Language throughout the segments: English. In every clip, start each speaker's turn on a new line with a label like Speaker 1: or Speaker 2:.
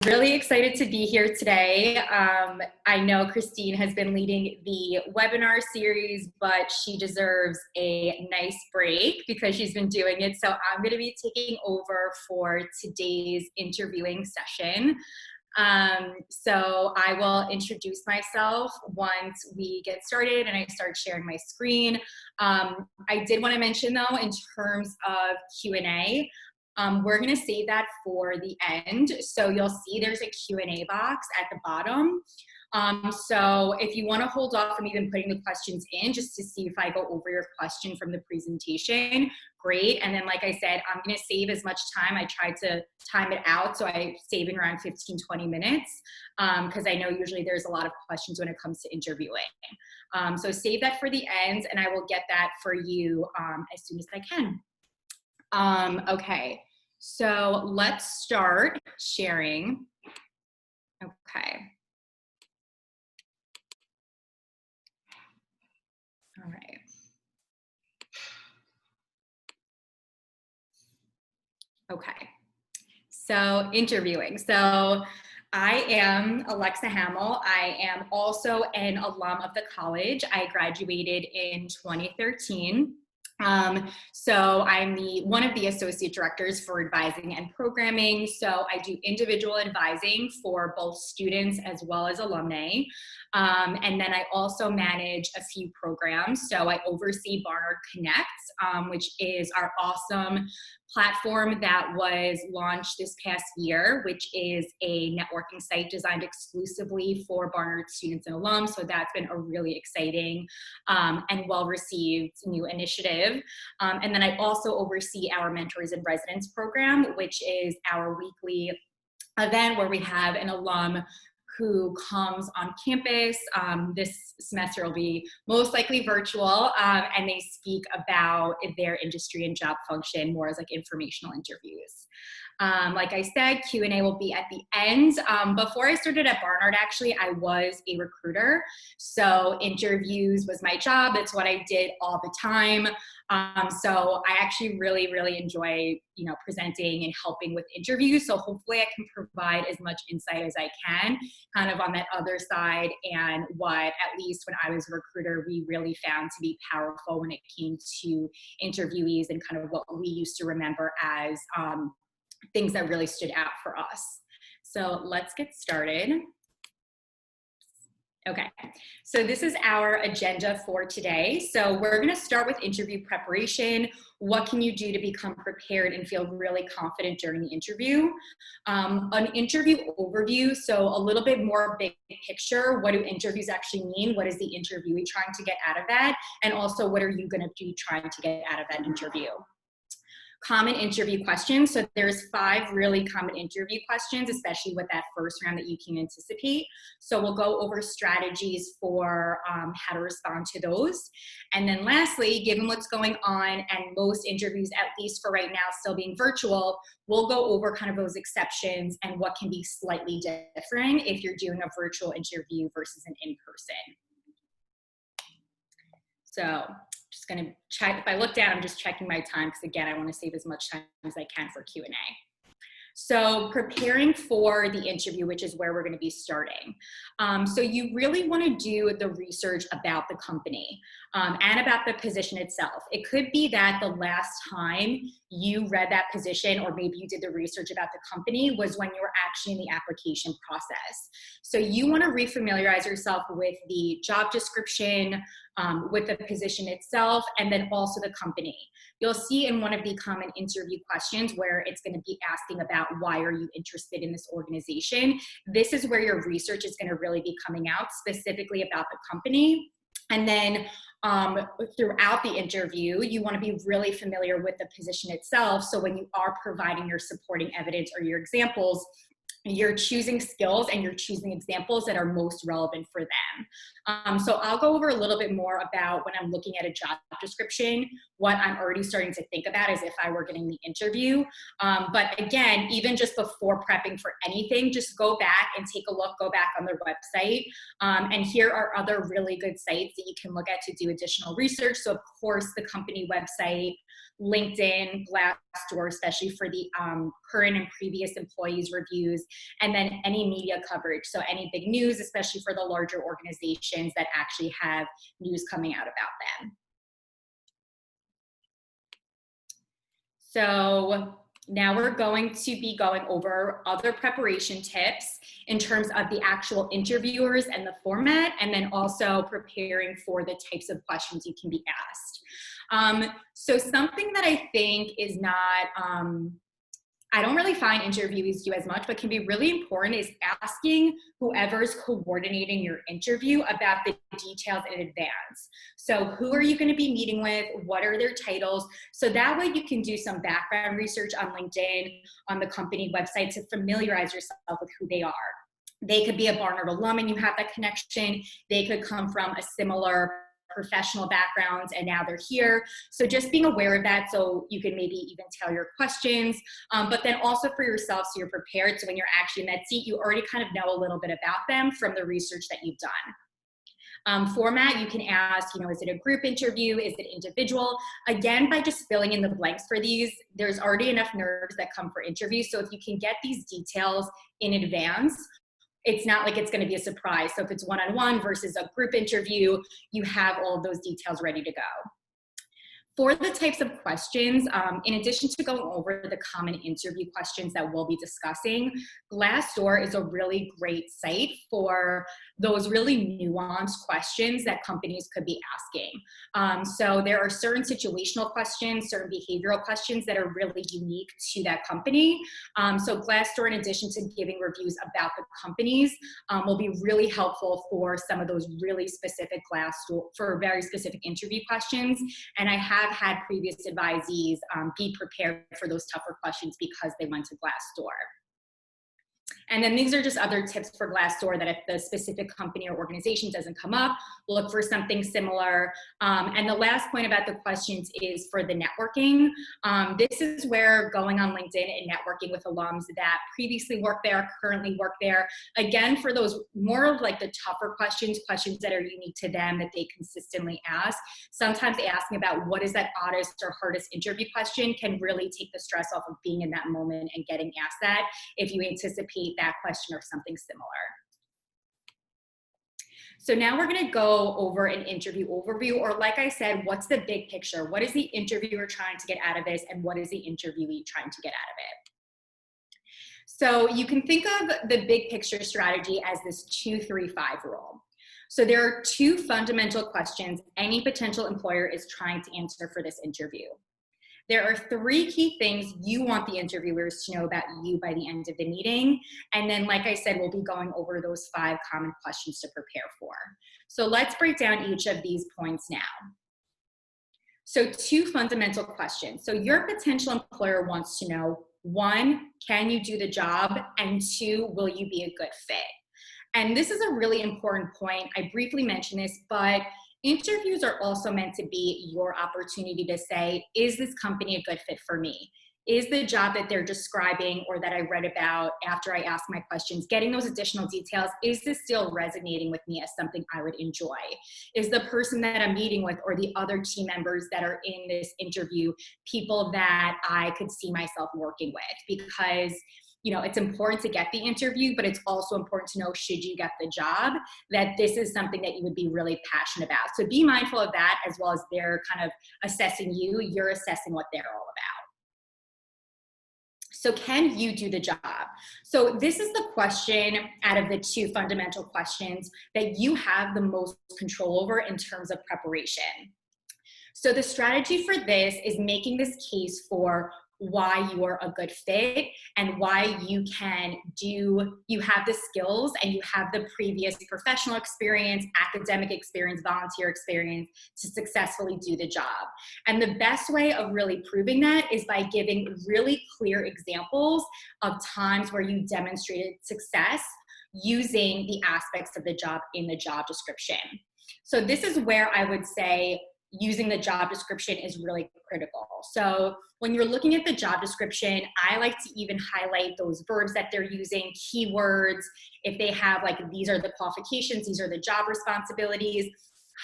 Speaker 1: Really excited to be here today. I know Christine has been leading the webinar series, but she deserves a nice break because she's been doing it. So I'm going to be taking over for today's interviewing session. So I will introduce myself once we get started and I start sharing my screen. I did want to mention though, in terms of Q&A, we're going to save that for the end. So you'll see there's a Q&A box at the bottom. So if you want to hold off from even putting the questions in just to see if I go over your question from the presentation, great. And then like I said, I'm going to save as much time. I tried to time it out, so I save in around 15-20 minutes because I know usually there's a lot of questions when it comes to interviewing. So save that for the end and I will get that for you as soon as I can. Okay, so let's start sharing. Okay. All right. Okay. So interviewing. So I am Alexa Hamill. I am also an alum of the college. I graduated in 2013. So I'm one of the associate directors for advising and programming. So I do individual advising for both students as well as alumni. And then I also manage a few programs. So I oversee Barnard Connect, which is our awesome platform that was launched this past year, which is a networking site designed exclusively for Barnard students and alums. So that's been a really exciting and well-received new initiative. And then I also oversee our Mentors in Residence program, which is our weekly event where we have an alum who comes on campus. This semester will be most likely virtual, and they speak about their industry and job function more as like informational interviews. Like I said, Q&A will be at the end. Before I started at Barnard, actually, I was a recruiter. So interviews was my job. It's what I did all the time. So I actually really enjoy, presenting and helping with interviews. So hopefully I can provide as much insight as I can kind of on that other side and what, at least when I was a recruiter, we really found to be powerful when it came to interviewees and kind of what we used to remember as things that really stood out for us. So let's get started. Okay, so this is our agenda for today. So we're going to start with interview preparation. What can you do to become prepared and feel really confident during the interview? An interview overview, so a little bit more big picture. What do interviews actually mean? What is the interviewee trying to get out of that? And also, what are you going to be trying to get out of that interview? Common interview questions. So there's 5 really common interview questions, especially with that first round that you can anticipate. So we'll go over strategies for how to respond to those. And then lastly, given what's going on and most interviews, at least for right now, still being virtual, we'll go over kind of those exceptions and what can be slightly different if you're doing a virtual interview versus an in-person. So just going to check. If I look down, I'm just checking my time because again, I want to save as much time as I can for Q&A. So preparing for the interview, which is where we're going to be starting. So you really want to do the research about the company and about the position itself. It could be that the last time you read that position or maybe you did the research about the company was when you were actually in the application process. So you want to refamiliarize yourself with the job description, with the position itself, and then also the company. You'll see in one of the common interview questions where it's going to be asking about why are you interested in this organization. This is where your research is going to really be coming out specifically about the company. And then throughout the interview, you want to be really familiar with the position itself. So when you are providing your supporting evidence or your examples, you're choosing skills and you're choosing examples that are most relevant for them. So I'll go over a little bit more about when I'm looking at a job description, what I'm already starting to think about as if I were getting the interview. But again, even just before prepping for anything, just go back and take a look, go back on their website. And here are other really good sites that you can look at to do additional research. So of course, the company website, LinkedIn, Glassdoor, especially for the current and previous employees' reviews, and then any media coverage. So any big news, especially for the larger organizations that actually have news coming out about them. So now we're going to be going over other preparation tips in terms of the actual interviewers and the format, and then also preparing for the types of questions you can be asked. So something that I think is not, I don't really find interviewees do as much, but can be really important is asking whoever's coordinating your interview about the details in advance. So who are you going to be meeting with? What are their titles? So that way you can do some background research on LinkedIn, on the company website to familiarize yourself with who they are. They could be a Barnard alum and you have that connection. They could come from a similar professional backgrounds and now they're here. So just being aware of that so you can maybe even tell your questions, but then also for yourself so you're prepared. So when you're actually in that seat, you already kind of know a little bit about them from the research that you've done. Format, you can ask, is it a group interview? Is it individual? Again, by just filling in the blanks for these, there's already enough nerves that come for interviews. So if you can get these details in advance, it's not like it's going to be a surprise. So if it's one-on-one versus a group interview, you have all of those details ready to go. For the types of questions, in addition to going over the common interview questions that we'll be discussing, Glassdoor is a really great site for those really nuanced questions that companies could be asking. So there are certain situational questions, certain behavioral questions that are really unique to that company. So Glassdoor, in addition to giving reviews about the companies, will be really helpful for some of those really specific Glassdoor, for very specific interview questions. And I have had previous advisees be prepared for those tougher questions because they went to Glassdoor. And then these are just other tips for Glassdoor that if the specific company or organization doesn't come up, look for something similar. And the last point about the questions is for the networking. This is where going on LinkedIn and networking with alums that previously worked there, currently work there. Again, for those more of like the tougher questions, questions that are unique to them that they consistently ask. Sometimes asking about what is that oddest or hardest interview question can really take the stress off of being in that moment and getting asked that if you anticipate that question or something similar. So now we're going to go over an interview overview, or like I said, what's the big picture? What is the interviewer trying to get out of this, and what is the interviewee trying to get out of it? So you can think of the big picture strategy as this 2-3-5 rule. So there are two fundamental questions any potential employer is trying to answer for this interview. There are three key things you want the interviewers to know about you by the end of the meeting. And then, like I said, we'll be going over those 5 common questions to prepare for. So let's break down each of these points now. So 2 fundamental questions. So your potential employer wants to know, 1, can you do the job? And 2, will you be a good fit? And this is a really important point. I briefly mentioned this, but interviews are also meant to be your opportunity to say, is this company a good fit for me? Is the job that they're describing or that I read about after I ask my questions, getting those additional details, is this still resonating with me as something I would enjoy? Is the person that I'm meeting with or the other team members that are in this interview people that I could see myself working with? Because it's important to get the interview, but it's also important to know, should you get the job, that this is something that you would be really passionate about. So be mindful of that, as well as they're kind of assessing you, you're assessing what they're all about. So can you do the job? So this is the question out of the 2 fundamental questions that you have the most control over in terms of preparation. So the strategy for this is making this case for why you are a good fit and why you have the skills and you have the previous professional experience, academic experience, volunteer experience to successfully do the job. And the best way of really proving that is by giving really clear examples of times where you demonstrated success using the aspects of the job in the job description. So this is where I would say using the job description is really critical. So when you're looking at the job description, I like to even highlight those verbs that they're using, keywords. If they have these are the qualifications, these are the job responsibilities,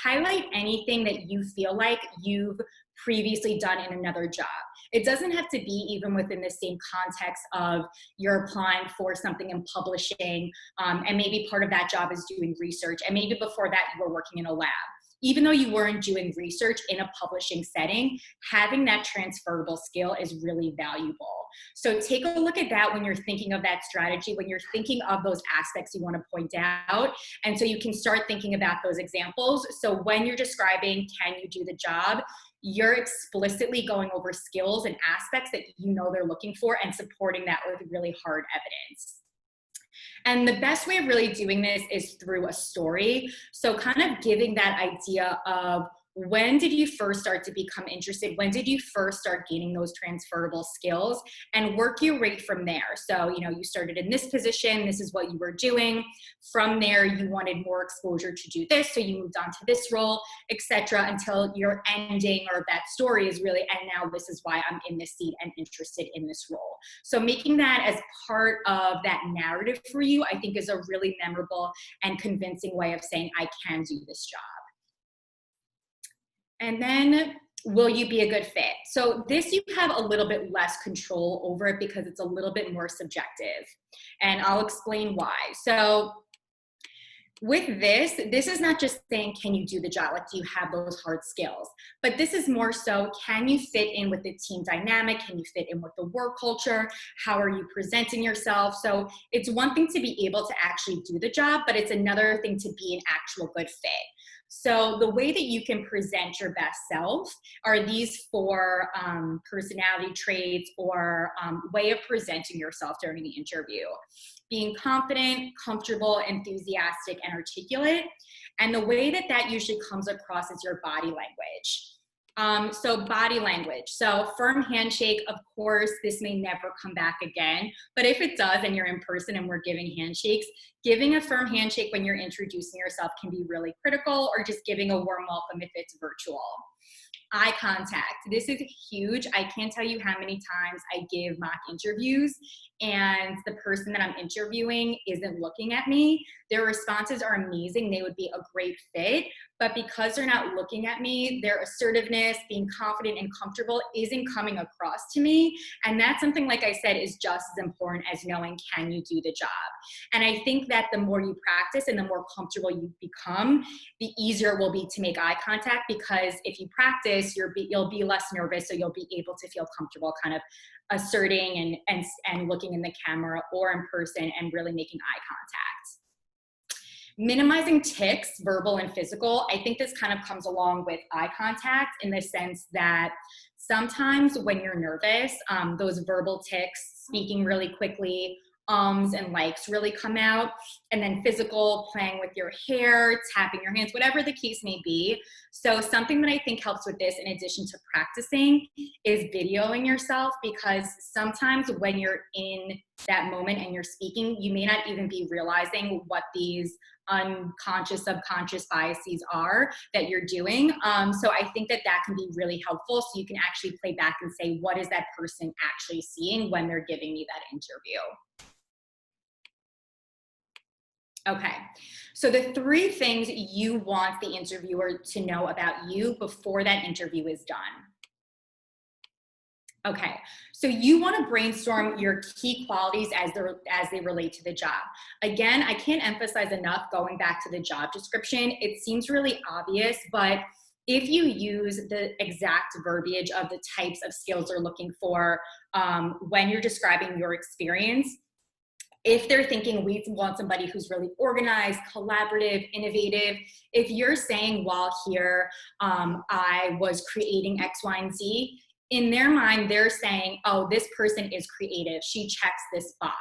Speaker 1: highlight anything that you feel like you've previously done in another job. It doesn't have to be even within the same context of you're applying for something in publishing, and maybe part of that job is doing research, and maybe before that you were working in a lab. Even though you weren't doing research in a publishing setting, having that transferable skill is really valuable. So take a look at that when you're thinking of that strategy, when you're thinking of those aspects you want to point out. And so you can start thinking about those examples. So when you're describing, can you do the job, you're explicitly going over skills and aspects that you know they're looking for and supporting that with really hard evidence. And the best way of really doing this is through a story. So kind of giving that idea of, when did you first start to become interested? When did you first start gaining those transferable skills? And work your way from there. So, you know, you started in this position, this is what you were doing. From there, you wanted more exposure to do this, so you moved on to this role, etc., until your ending or that story is really, and now this is why I'm in this seat and interested in this role. So making that as part of that narrative for you, I think is a really memorable and convincing way of saying, I can do this job. And then, will you be a good fit? So this you have a little bit less control over it because it's a little bit more subjective. And I'll explain why. So with this is not just saying, can you do the job? Like, do you have those hard skills? But this is more so, can you fit in with the team dynamic? Can you fit in with the work culture? How are you presenting yourself? So it's one thing to be able to actually do the job, but it's another thing to be an actual good fit. So the way that you can present your best self are these 4 personality traits or way of presenting yourself during the interview. Being confident, comfortable, enthusiastic, and articulate. And the way that that usually comes across is your body language. So body language. So firm handshake, of course, this may never come back again, but if it does and you're in person and we're giving handshakes, giving a firm handshake when you're introducing yourself can be really critical, or just giving a warm welcome if it's virtual. Eye contact. This is huge. I can't tell you how many times I give mock interviews and the person that I'm interviewing isn't looking at me. Their responses are amazing. They would be a great fit, but because they're not looking at me, their assertiveness, being confident and comfortable isn't coming across to me. And that's something, like I said, is just as important as knowing, can you do the job? And I think that the more you practice and the more comfortable you become, the easier it will be to make eye contact, because if you practice, you'll be less nervous, so you'll be able to feel comfortable kind of asserting and looking in the camera or in person and really making eye contact. Minimizing tics, verbal and physical. I think this kind of comes along with eye contact in the sense that sometimes when you're nervous, those verbal tics, speaking really quickly, and likes really come out. And then physical, playing with your hair, tapping your hands, whatever the case may be. So something that I think helps with this, in addition to practicing, is videoing yourself, because sometimes when you're in that moment and you're speaking, you may not even be realizing what these unconscious, subconscious biases are that you're doing. So I think that that can be really helpful, so you can actually play back and say, what is that person actually seeing when they're giving me that interview? Okay, so the 3 things you want the interviewer to know about you before that interview is done. Okay, so you want to brainstorm your key qualities as they relate to the job. Again, I can't emphasize enough, going back to the job description, it seems really obvious, but if you use the exact verbiage of the types of skills they're looking for when you're describing your experience, if they're thinking we want somebody who's really organized, collaborative, innovative, if you're saying, while here I was creating X, Y, and Z, in their mind, they're saying, oh, this person is creative. She checks this box.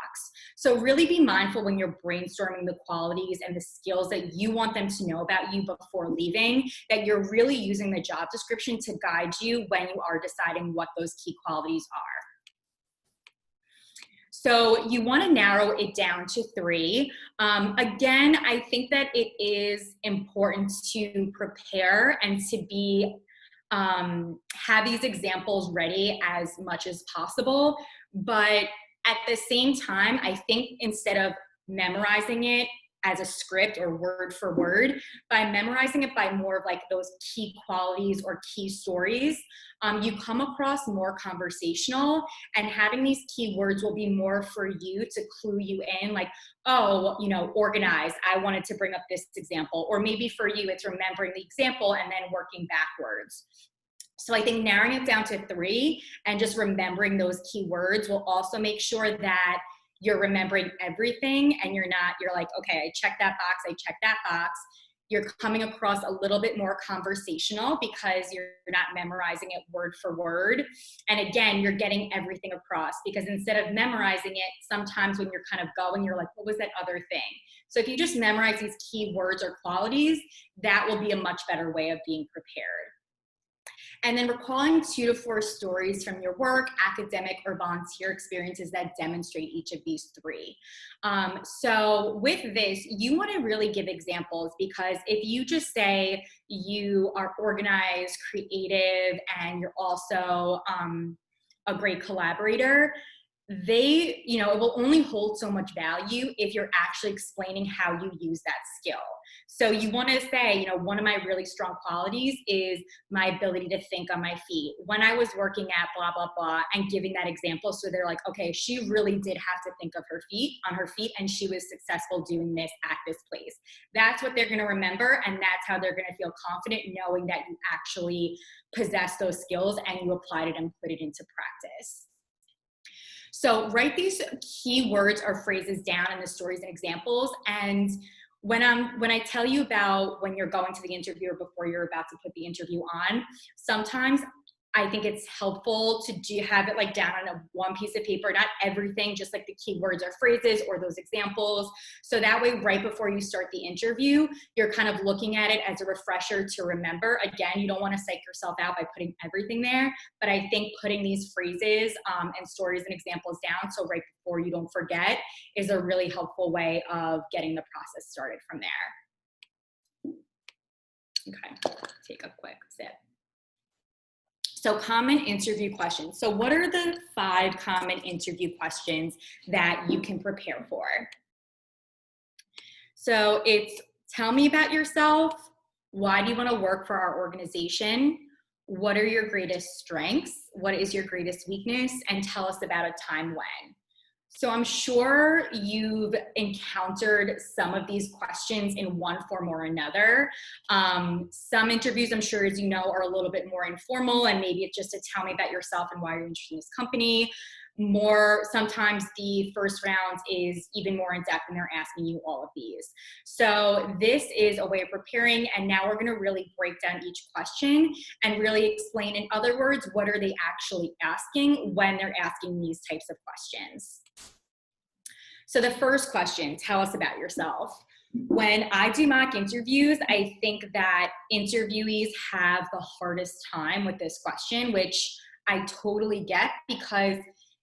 Speaker 1: So really be mindful when you're brainstorming the qualities and the skills that you want them to know about you before leaving, that you're really using the job description to guide you when you are deciding what those key qualities are. So you want to narrow it down to 3. Again, I think that it is important to prepare and to be have these examples ready as much as possible. But at the same time, I think instead of memorizing it, as a script or word for word. By memorizing it by more of like those key qualities or key stories, you come across more conversational, and having these key words will be more for you to clue you in, like, oh, you know, organized, I wanted to bring up this example. Or maybe for you, it's remembering the example and then working backwards. So I think narrowing it down to 3 and just remembering those key words will also make sure that you're remembering everything, and you're like, okay, I checked that box, I checked that box. You're coming across a little bit more conversational because you're not memorizing it word for word. And again, you're getting everything across, because instead of memorizing it, sometimes when you're kind of going, you're like, what was that other thing? So if you just memorize these key words or qualities, that will be a much better way of being prepared. And then recalling 2 to 4 stories from your work, academic, or volunteer experiences that demonstrate each of these 3. So with this, you want to really give examples, because if you just say you are organized, creative, and you're also a great collaborator, it will only hold so much value if you're actually explaining how you use that skill. So you want to say, one of my really strong qualities is my ability to think on my feet. When I was working at blah, blah, blah, and giving that example, so they're like, okay, she really did have to think of on her feet, and she was successful doing this at this place. That's what they're going to remember, and that's how they're going to feel confident knowing that you actually possess those skills and you applied it and put it into practice. So write these key words or phrases down in the stories and examples. And when I tell you about when you're going to the interview or before you're about to put the interview on, sometimes I think it's helpful to have it like down on one piece of paper, not everything, just like the key words or phrases or those examples. So that way, right before you start the interview, you're kind of looking at it as a refresher to remember. Again, you don't want to psych yourself out by putting everything there, but I think putting these phrases and stories and examples down, so right before you don't forget, is a really helpful way of getting the process started from there. Okay, take a quick sip. So common interview questions. So what are the 5 common interview questions that you can prepare for? So it's, tell me about yourself. Why do you want to work for our organization? What are your greatest strengths? What is your greatest weakness? And tell us about a time when. So I'm sure you've encountered some of these questions in one form or another. Some interviews, I'm sure, as you know, are a little bit more informal, and maybe it's just to tell me about yourself and why you're interested in this company. Sometimes the first round is even more in depth, and they're asking you all of these. So this is a way of preparing, and now we're going to really break down each question and really explain, in other words, what are they actually asking when they're asking these types of questions. So the first question, tell us about yourself. When I do mock interviews, I think that interviewees have the hardest time with this question, which I totally get, because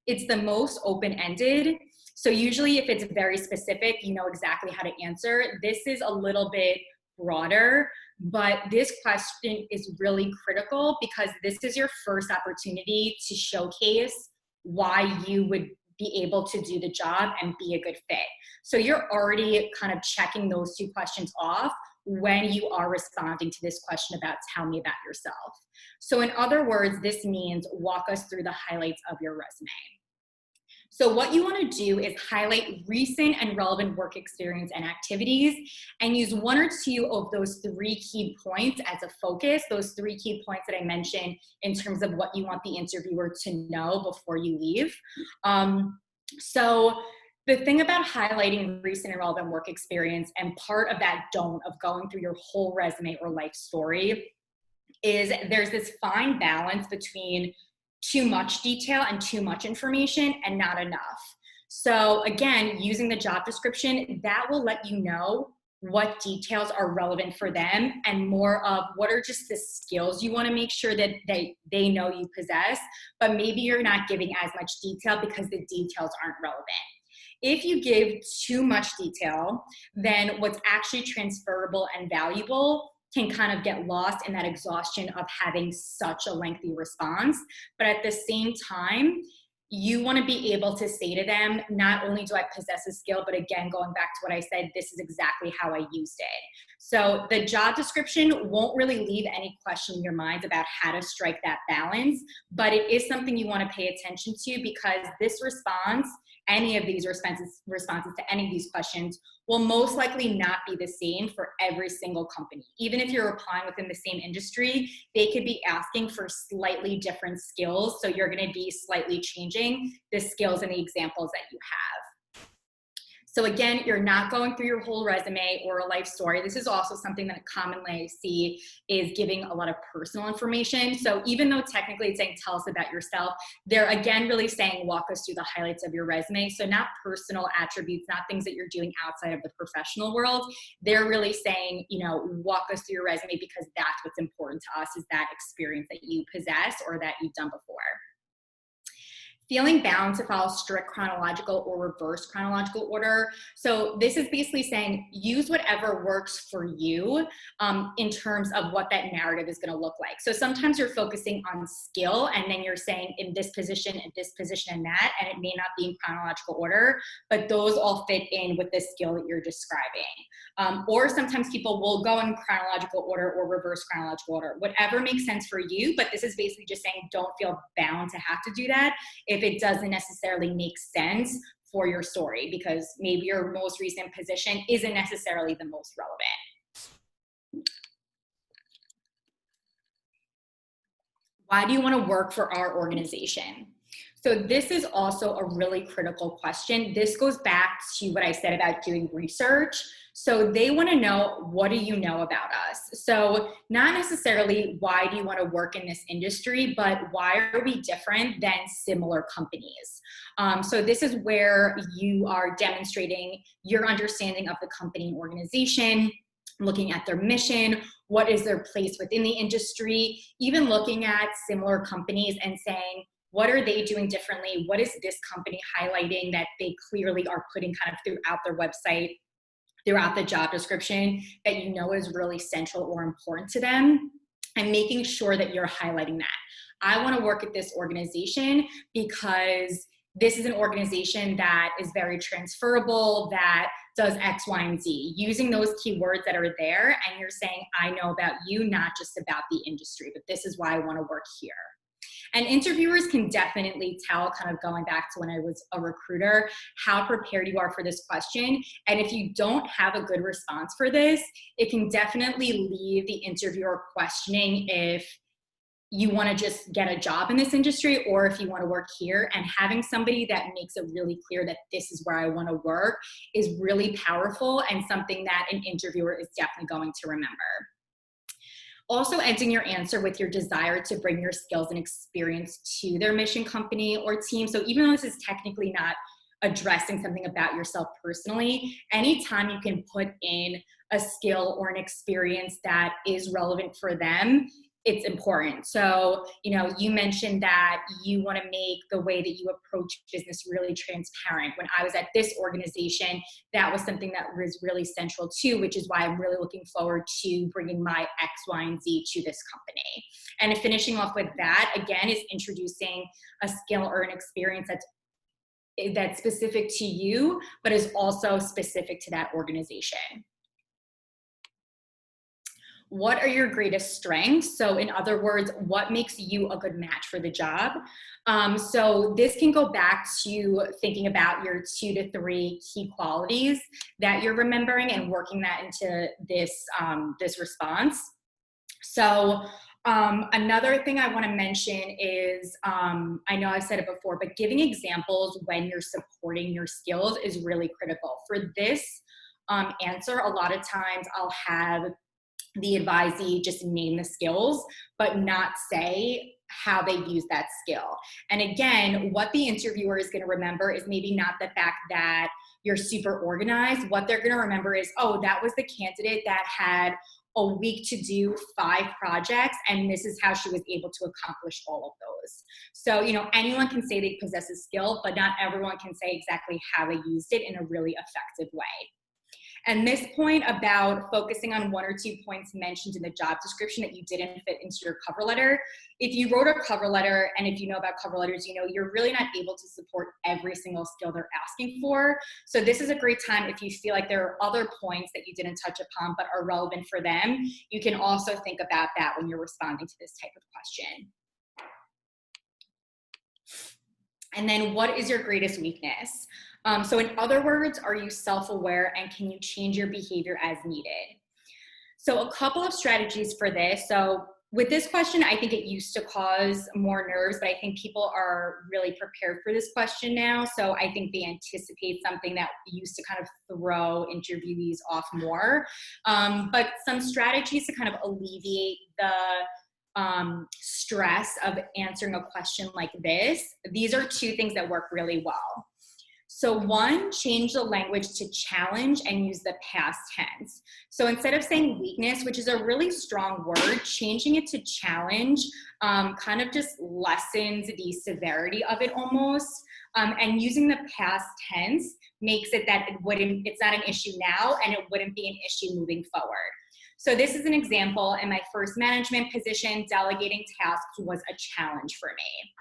Speaker 1: it's the most open-ended. So usually if it's very specific, you know exactly how to answer. This is a little bit broader, but this question is really critical because this is your first opportunity to showcase why you would be able to do the job and be a good fit. So you're already kind of checking those 2 questions off when you are responding to this question about tell me about yourself. So in other words, this means walk us through the highlights of your resume. So what you want to do is highlight recent and relevant work experience and activities, and use 1 or 2 of those 3 key points as a focus, those 3 key points that I mentioned in terms of what you want the interviewer to know before you leave. So the thing about highlighting recent and relevant work experience, and part of that don't of going through your whole resume or life story, is there's this fine balance between too much detail and too much information and not enough. So again, using the job description, that will let you know what details are relevant for them, and more of what are just the skills you want to make sure that they know you possess, but maybe you're not giving as much detail because the details aren't relevant. If you give too much detail, then what's actually transferable and valuable can kind of get lost in that exhaustion of having such a lengthy response. But at the same time, you want to be able to say to them, not only do I possess a skill, but again, going back to what I said, this is exactly how I used it. So the job description won't really leave any question in your mind about how to strike that balance, but it is something you want to pay attention to, because this response, any of these responses to any of these questions, will most likely not be the same for every single company. Even if you're applying within the same industry, they could be asking for slightly different skills. So you're going to be slightly changing the skills and the examples that you have. So again, you're not going through your whole resume or a life story. This is also something that commonly I see is giving a lot of personal information. So even though technically it's saying tell us about yourself, they're again really saying walk us through the highlights of your resume. So not personal attributes, not things that you're doing outside of the professional world. They're really saying, you know, walk us through your resume, because that's what's important to us, is that experience that you possess or that you've done before. Feeling bound to follow strict chronological or reverse chronological order. So this is basically saying use whatever works for you in terms of what that narrative is going to look like. So sometimes you're focusing on skill, and then you're saying in this position, and that, and it may not be in chronological order, but those all fit in with the skill that you're describing. Or sometimes people will go in chronological order or reverse chronological order, whatever makes sense for you. But this is basically just saying don't feel bound to have to do that if it doesn't necessarily make sense for your story, because maybe your most recent position isn't necessarily the most relevant. Why do you want to work for our organization? So this is also a really critical question. This goes back to what I said about doing research. So they want to know, what do you know about us? So not necessarily why do you want to work in this industry, but why are we different than similar companies? So this is where you are demonstrating your understanding of the company and organization, looking at their mission, what is their place within the industry, even looking at similar companies and saying, what are they doing differently? What is this company highlighting that they clearly are putting kind of throughout their website, throughout the job description, that you know is really central or important to them, and making sure that you're highlighting that. I want to work at this organization because this is an organization that is very transferable, that does X, Y, and Z. Using those keywords that are there, and you're saying, I know about you, not just about the industry, but this is why I want to work here. And interviewers can definitely tell, kind of going back to when I was a recruiter, how prepared you are for this question. And if you don't have a good response for this, it can definitely leave the interviewer questioning if you want to just get a job in this industry or if you want to work here. And having somebody that makes it really clear that this is where I want to work is really powerful, and something that an interviewer is definitely going to remember. Also ending your answer with your desire to bring your skills and experience to their mission, company, or team. So even though this is technically not addressing something about yourself personally, anytime you can put in a skill or an experience that is relevant for them, it's important. So, you know, you mentioned that you want to make the way that you approach business really transparent. When I was at this organization, that was something that was really central too, which is why I'm really looking forward to bringing my X, Y, and Z to this company. And finishing off with that, again, is introducing a skill or an experience that's specific to you, but is also specific to that organization. What are your greatest strengths? So in other words, what makes you a good match for the job? So this can go back to thinking about your 2 to 3 key qualities that you're remembering and working that into this, this response. So another thing I want to mention is, I know I've said it before, but giving examples when you're supporting your skills is really critical. For this answer, a lot of times I'll have the advisee just name the skills, but not say how they use that skill. And again, what the interviewer is going to remember is maybe not the fact that you're super organized. What they're going to remember is, oh, that was the candidate that had a week to do 5 projects, and this is how she was able to accomplish all of those. So, you know, anyone can say they possess a skill, but not everyone can say exactly how they used it in a really effective way. And this point about focusing on 1 or 2 points mentioned in the job description that you didn't fit into your cover letter. If you wrote a cover letter, and if you know about cover letters, you know you're really not able to support every single skill they're asking for. So this is a great time if you feel like there are other points that you didn't touch upon but are relevant for them. You can also think about that when you're responding to this type of question. And then, what is your greatest weakness? So in other words, are you self-aware and can you change your behavior as needed? So a couple of strategies for this. So with this question, I think it used to cause more nerves, but I think people are really prepared for this question now. So I think they anticipate something that used to kind of throw interviewees off more. But some strategies to kind of alleviate the stress of answering a question like this. These are 2 things that work really well. So 1, change the language to challenge and use the past tense. So instead of saying weakness, which is a really strong word, changing it to challenge kind of just lessens the severity of it almost. And using the past tense makes it that it's not an issue now and it wouldn't be an issue moving forward. So this is an example. In my first management position, delegating tasks was a challenge for me.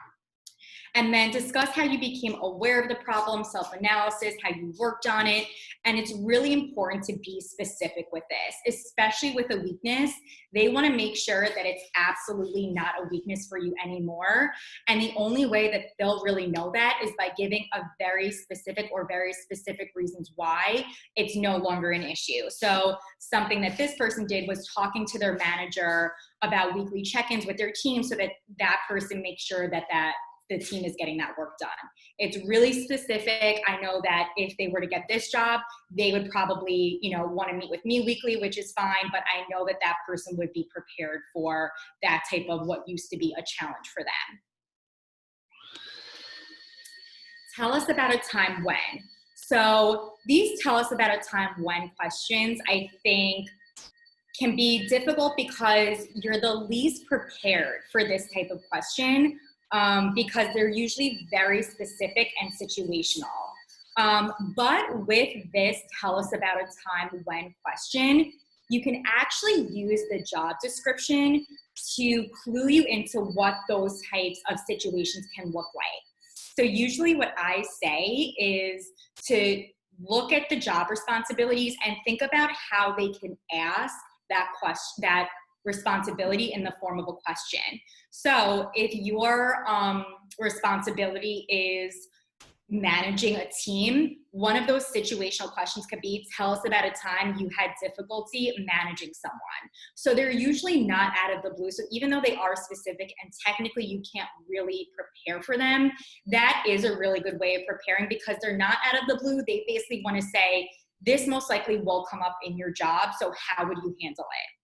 Speaker 1: And then discuss how you became aware of the problem, self-analysis, how you worked on it. And it's really important to be specific with this, especially with a weakness. They want to make sure that it's absolutely not a weakness for you anymore. And the only way that they'll really know that is by giving a very specific reasons why it's no longer an issue. So something that this person did was talking to their manager about weekly check-ins with their team so that that person makes sure that the team is getting that work done. It's really specific. I know that if they were to get this job, they would probably, want to meet with me weekly, which is fine, but I know that that person would be prepared for that type of what used to be a challenge for them. Tell us about a time when. So these tell us about a time when questions, I think, can be difficult because you're the least prepared for this type of question. Because they're usually very specific and situational. But with this tell us about a time when question, you can actually use the job description to clue you into what those types of situations can look like. So usually what I say is to look at the job responsibilities and think about how they can ask that question, that responsibility in the form of a question. So if your responsibility is managing a team, one of those situational questions could be, tell us about a time you had difficulty managing someone. So they're usually not out of the blue. So even though they are specific and technically you can't really prepare for them, that is a really good way of preparing because they're not out of the blue. They basically want to say, this most likely will come up in your job. So how would you handle it?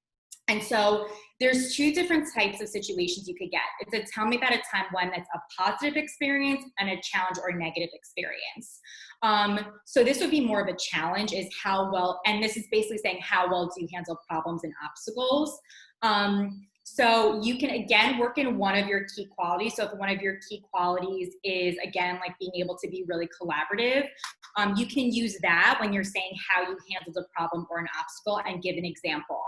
Speaker 1: And so there's 2 different types of situations you could get. It's a tell me about a time when that's a positive experience and a challenge or a negative experience. So this would be more of a challenge is how well, and this is basically saying how well do you handle problems and obstacles. So you can, again, work in one of your key qualities. So if one of your key qualities is, again, like being able to be really collaborative, you can use that when you're saying how you handled a problem or an obstacle and give an example.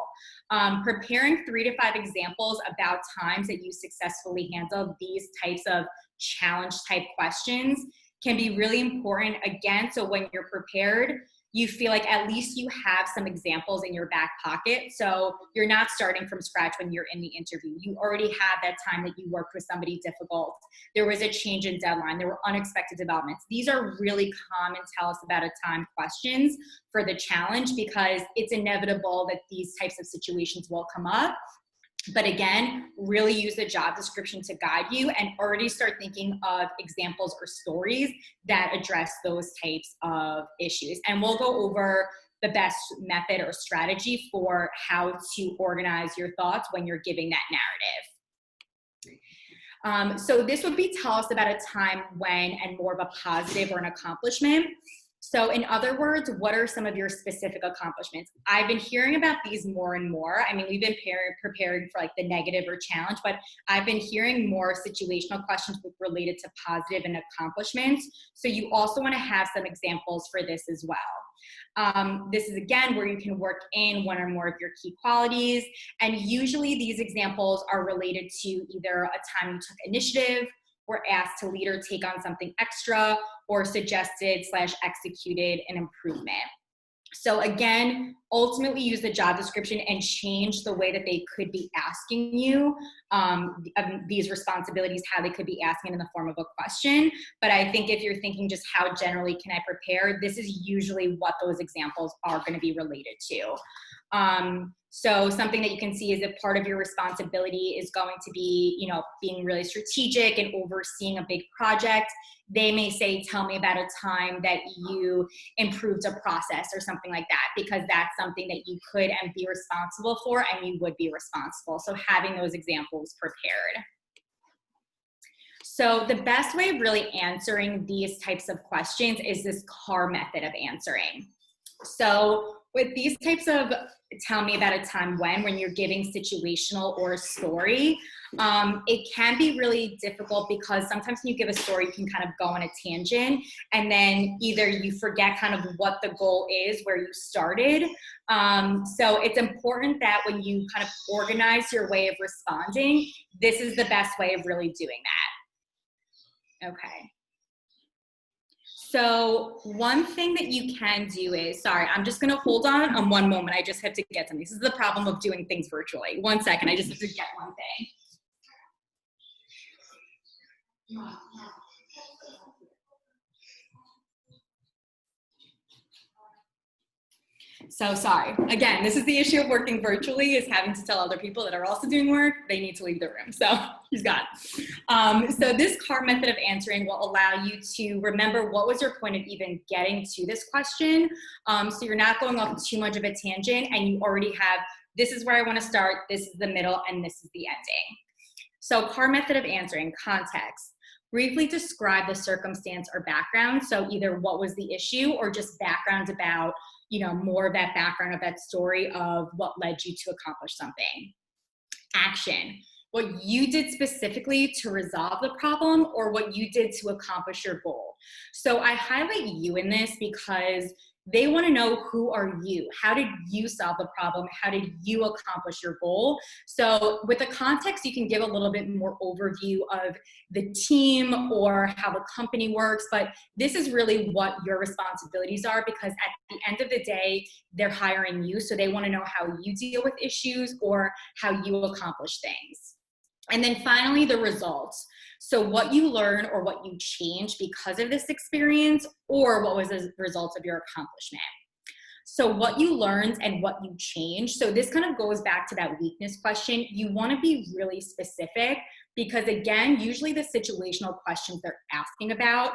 Speaker 1: Preparing 3 to 5 examples about times that you successfully handled these types of challenge type questions can be really important. Again, so when you're prepared, you feel like at least you have some examples in your back pocket. So you're not starting from scratch when you're in the interview. You already have that time that you worked with somebody difficult. There was a change in deadline. There were unexpected developments. These are really common tell us about a time questions for the challenge because it's inevitable that these types of situations will come up. But again, really use the job description to guide you and already start thinking of examples or stories that address those types of issues. And we'll go over the best method or strategy for how to organize your thoughts when you're giving that narrative. So this would be tell us about a time when and more of a positive or an accomplishment. So in other words, what are some of your specific accomplishments? I've been hearing about these more and more. I mean, we've been preparing for like the negative or challenge, but I've been hearing more situational questions related to positive and accomplishments. So you also want to have some examples for this as well. This is again where you can work in one or more of your key qualities. And usually these examples are related to either a time you took initiative, were asked to lead or take on something extra, or suggested/executed an improvement. So again, ultimately use the job description and change the way that they could be asking you these responsibilities, how they could be asking in the form of a question. But I think if you're thinking just how generally can I prepare, this is usually what those examples are going to be related to. So something that you can see is that part of your responsibility is going to be, you know, being really strategic and overseeing a big project. They may say, tell me about a time that you improved a process or something like that, because that's something that you could and be responsible for, and you would be responsible. So having those examples prepared. So the best way of really answering these types of questions is this CAR method of answering. So with these types of tell me about a time when you're giving situational or a story, it can be really difficult because sometimes when you give a story, you can kind of go on a tangent and then either you forget kind of what the goal is, where you started. So it's important that when you kind of organize your way of responding, this is the best way of really doing that. Okay. So one thing that you can do is, sorry, I'm just going to hold on one moment. I just have to get something. This is the problem of doing things virtually. 1 second. I just have to get one thing. So sorry. Again, this is the issue of working virtually, is having to tell other people that are also doing work, they need to leave the room. So he's got it. So this CAR method of answering will allow you to remember what was your point of even getting to this question. So you're not going off too much of a tangent, and you already have, this is where I want to start, this is the middle, and this is the ending. So CAR method of answering, context. Briefly describe the circumstance or background. So either what was the issue or just background about, you know, more of that background of that story of what led you to accomplish something. Action, what you did specifically to resolve the problem or what you did to accomplish your goal. So I highlight you in this because they want to know, who are you? How did you solve the problem? How did you accomplish your goal? So with the context, you can give a little bit more overview of the team or how the company works, but this is really what your responsibilities are, because at the end of the day, they're hiring you. So they want to know how you deal with issues or how you accomplish things. And then finally, the results. So what you learn or what you change because of this experience, or what was the result of your accomplishment. So what you learned and what you changed. So this kind of goes back to that weakness question. You want to be really specific because, again, usually the situational questions they're asking about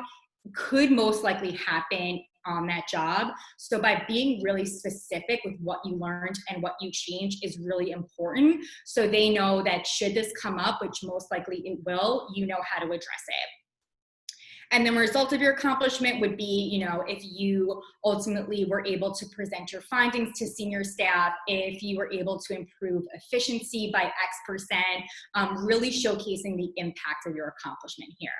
Speaker 1: could most likely happen on that job. So by being really specific with what you learned and what you changed is really important. So they know that should this come up, which most likely it will, you know how to address it. And the result of your accomplishment would be, you know, if you ultimately were able to present your findings to senior staff, if you were able to improve efficiency by X%, really showcasing the impact of your accomplishment here.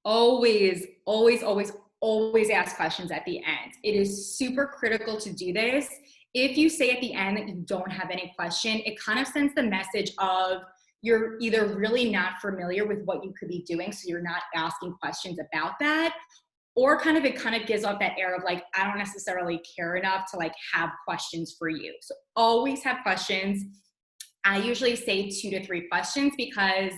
Speaker 1: Always, always, always, always ask questions at the end. It is super critical to do this. If you say at the end that you don't have any question, it kind of sends the message of you're either really not familiar with what you could be doing, so you're not asking questions about that, or it kind of gives off that air of like, I don't necessarily care enough to like have questions for you. So always have questions. I usually say 2 to 3 questions because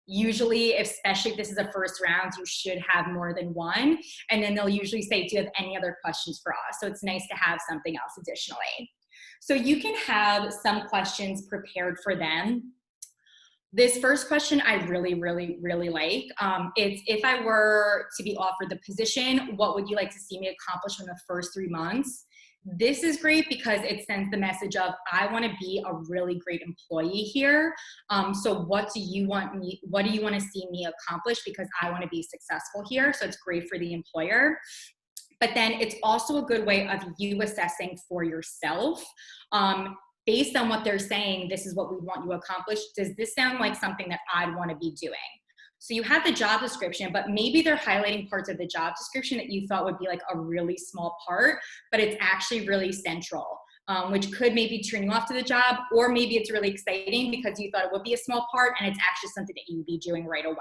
Speaker 1: usually, especially if this is a first round, you should have more than one. And then they'll usually say, do you have any other questions for us? So it's nice to have something else additionally. So you can have some questions prepared for them. This first question I really, really, really like. It's, if I were to be offered the position, what would you like to see me accomplish in the first 3 months? This is great because it sends the message of, I want to be a really great employee here. So what do you want to see me accomplish? Because I want to be successful here. So it's great for the employer. But then it's also a good way of you assessing for yourself. Based on what they're saying, this is what we want you to accomplish. Does this sound like something that I'd want to be doing? So you have the job description, but maybe they're highlighting parts of the job description that you thought would be like a really small part, but it's actually really central, which could maybe turn you off to the job, or maybe it's really exciting because you thought it would be a small part and it's actually something that you'd be doing right away.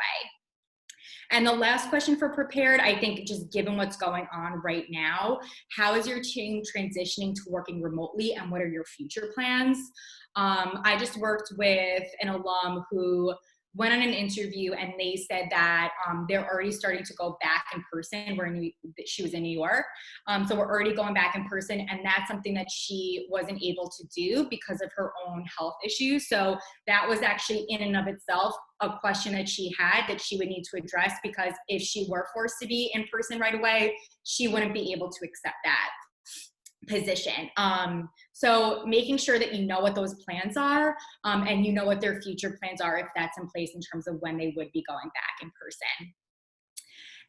Speaker 1: And the last question for prepared, I think just given what's going on right now, how is your team transitioning to working remotely and what are your future plans? I just worked with an alum who went on an interview and they said that they're already starting to go back in person. She was in New York. So we're already going back in person, and that's something that she wasn't able to do because of her own health issues. So that was actually in and of itself a question that she had that she would need to address, because if she were forced to be in person right away, she wouldn't be able to accept that position. So making sure that you know what those plans are, and you know what their future plans are if that's in place in terms of when they would be going back in person.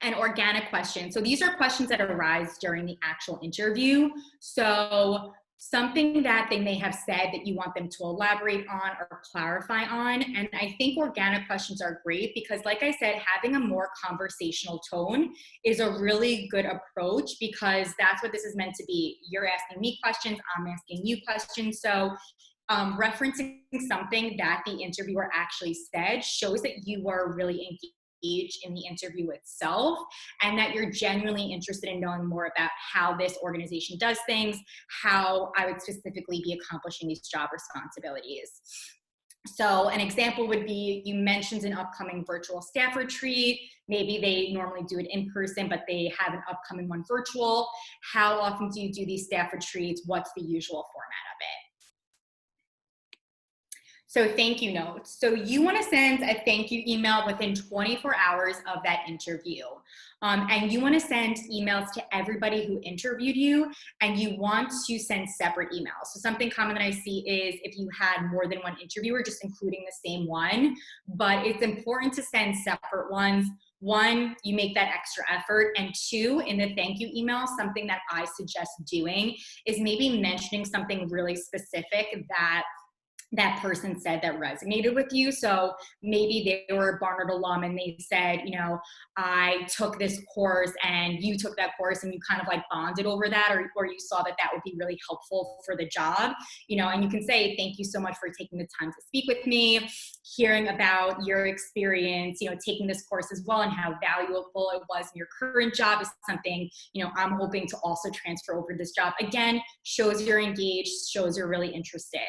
Speaker 1: And organic questions. So these are questions that arise during the actual interview. So something that they may have said that you want them to elaborate on or clarify on. And I think organic questions are great because, like I said, having a more conversational tone is a really good approach, because that's what this is meant to be. You're asking me questions, I'm asking you questions. So referencing something that the interviewer actually said shows that you were really engaged in the interview itself, and that you're genuinely interested in knowing more about how this organization does things, how I would specifically be accomplishing these job responsibilities. So an example would be, you mentioned an upcoming virtual staff retreat. Maybe they normally do it in person, but they have an upcoming one virtual. How often do you do these staff retreats? What's the usual format of it? So thank you notes. So you want to send a thank you email within 24 hours of that interview. And you want to send emails to everybody who interviewed you, and you want to send separate emails. So something common that I see is if you had more than one interviewer, just including the same one, but it's important to send separate ones. One, you make that extra effort, and two, in the thank you email, something that I suggest doing is maybe mentioning something really specific that person said that resonated with you. So maybe they were a Barnard alum and they said, you know, I took this course and you took that course, and you kind of like bonded over that, or you saw that that would be really helpful for the job, you know, and you can say, thank you so much for taking the time to speak with me, hearing about your experience, you know, taking this course as well, and how valuable it was in your current job is something, you know, I'm hoping to also transfer over to this job. Again, shows you're engaged, shows you're really interested.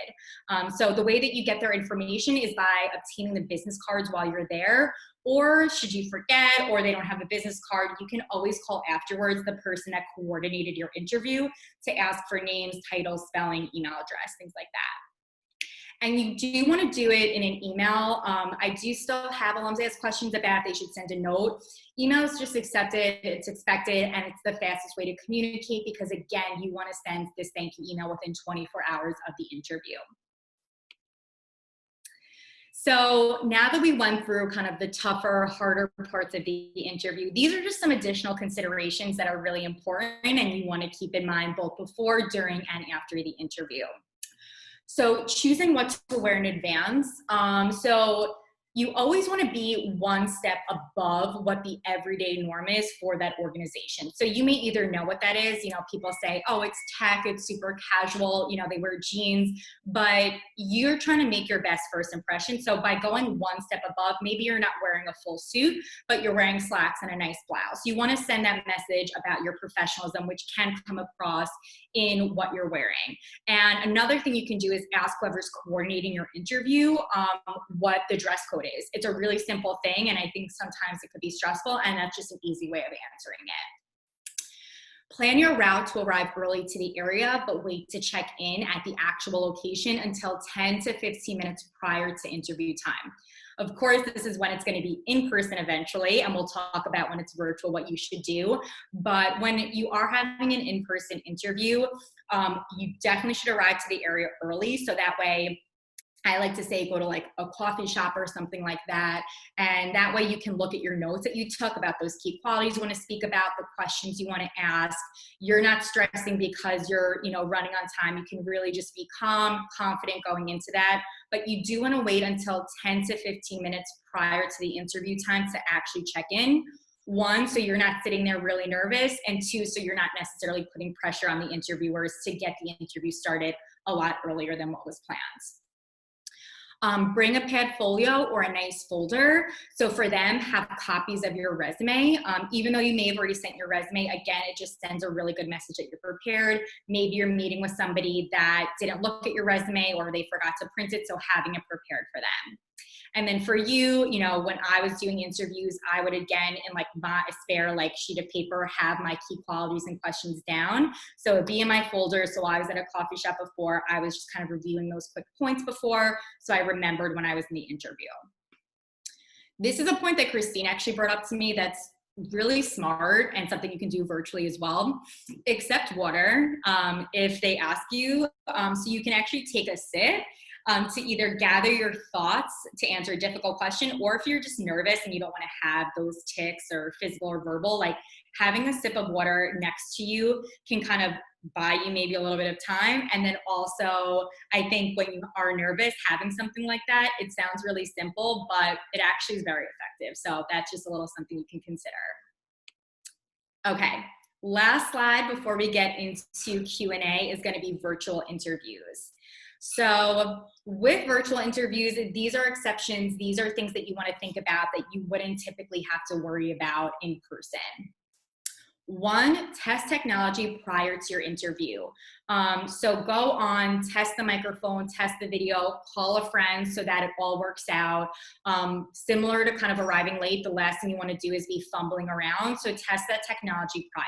Speaker 1: So the way that you get their information is by obtaining the business cards while you're there, or should you forget, or they don't have a business card, you can always call afterwards the person that coordinated your interview to ask for names, titles, spelling, email address, things like that. And you do want to do it in an email. I do still have alums ask questions about if they should send a note. Email is just accepted, it's expected, and it's the fastest way to communicate, because again, you want to send this thank you email within 24 hours of the interview. So now that we went through kind of the tougher, harder parts of the interview, these are just some additional considerations that are really important and you want to keep in mind both before, during, and after the interview. So choosing what to wear in advance. So you always want to be one step above what the everyday norm is for that organization. So you may either know what that is, you know, people say, oh, it's tech, it's super casual, you know, they wear jeans, but you're trying to make your best first impression. So by going one step above, maybe you're not wearing a full suit, but you're wearing slacks and a nice blouse. You want to send that message about your professionalism, which can come across in what you're wearing. And another thing you can do is ask whoever's coordinating your interview what the dress code is. It's a really simple thing, and I think sometimes it could be stressful, and that's just an easy way of answering it. Plan your route to arrive early to the area, but wait to check in at the actual location until 10 to 15 minutes prior to interview time. Of course, this is when it's going to be in person eventually, and we'll talk about when it's virtual, what you should do. But when you are having an in-person interview, you definitely should arrive to the area early. So that way, I like to say go to like a coffee shop or something like that. And that way you can look at your notes that you took about those key qualities you want to speak about, the questions you want to ask. You're not stressing because you're, running on time. You can really just be calm, confident going into that. But you do want to wait until 10 to 15 minutes prior to the interview time to actually check in. One, so you're not sitting there really nervous, and two, so you're not necessarily putting pressure on the interviewers to get the interview started a lot earlier than what was planned. Bring a pad folio or a nice folder. So for them, have copies of your resume. Even though you may have already sent your resume, again, it just sends a really good message that you're prepared. Maybe you're meeting with somebody that didn't look at your resume or they forgot to print it, so having it prepared for them. And then for you, when I was doing interviews, I would, again, in like my spare sheet of paper, have my key qualities and questions down. So it'd be in my folder. So I was at a coffee shop before, I was just kind of reviewing those quick points before, so I remembered when I was in the interview. This is a point that Christine actually brought up to me that's really smart and something you can do virtually as well. Accept water if they ask you. So you can actually take a sip to either gather your thoughts to answer a difficult question, or if you're just nervous and you don't want to have those tics or physical or verbal, having a sip of water next to you can kind of buy you maybe a little bit of time. And then also, I think when you are nervous, having something like that, it sounds really simple, but it actually is very effective. So that's just a little something you can consider. Okay, last slide before we get into Q&A is going to be virtual interviews. So with virtual interviews, these are exceptions. These are things that you want to think about that you wouldn't typically have to worry about in person. One, test technology prior to your interview. So go on, test the microphone, test the video, call a friend so that it all works out. Similar to kind of arriving late, the last thing you want to do is be fumbling around. So test that technology prior.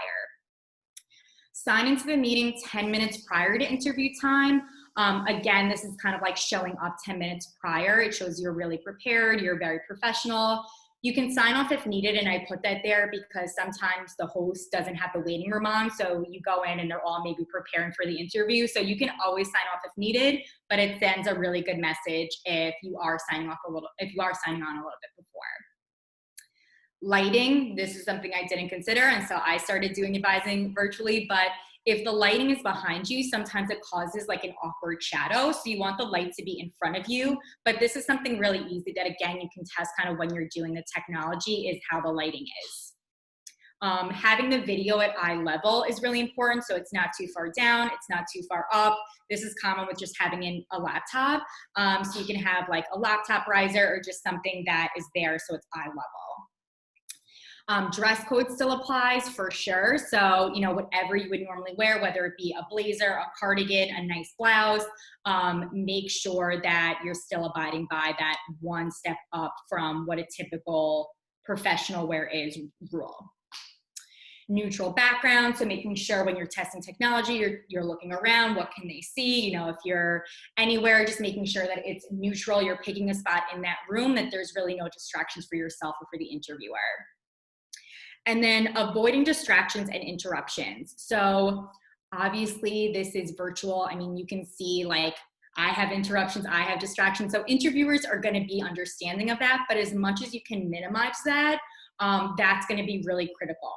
Speaker 1: Sign into the meeting 10 minutes prior to interview time. Again, this is kind of like showing up 10 minutes prior. It shows you're really prepared, you're very professional. You can sign off if needed, and I put that there because sometimes the host doesn't have the waiting room on, so you go in and they're all maybe preparing for the interview. So you can always sign off if needed, but it sends a really good message if you are signing on a little bit before. Lighting, this is something I didn't consider, and so I started doing advising virtually, but if the lighting is behind you, sometimes it causes like an awkward shadow. So you want the light to be in front of you. But this is something really easy that, again, you can test kind of when you're doing the technology, is how the lighting is. Having the video at eye level is really important. So it's not too far down, it's not too far up. This is common with just having a laptop. So you can have like a laptop riser or just something that is there so it's eye level. Dress code still applies for sure. So, whatever you would normally wear, whether it be a blazer, a cardigan, a nice blouse, make sure that you're still abiding by that one step up from what a typical professional wear is rule. Neutral background, so making sure when you're testing technology, you're looking around, what can they see? If you're anywhere, just making sure that it's neutral, you're picking a spot in that room, that there's really no distractions for yourself or for the interviewer. And then avoiding distractions and interruptions. So obviously this is virtual. I mean, you can see I have interruptions, I have distractions. So interviewers are going to be understanding of that, but as much as you can minimize that, that's going to be really critical.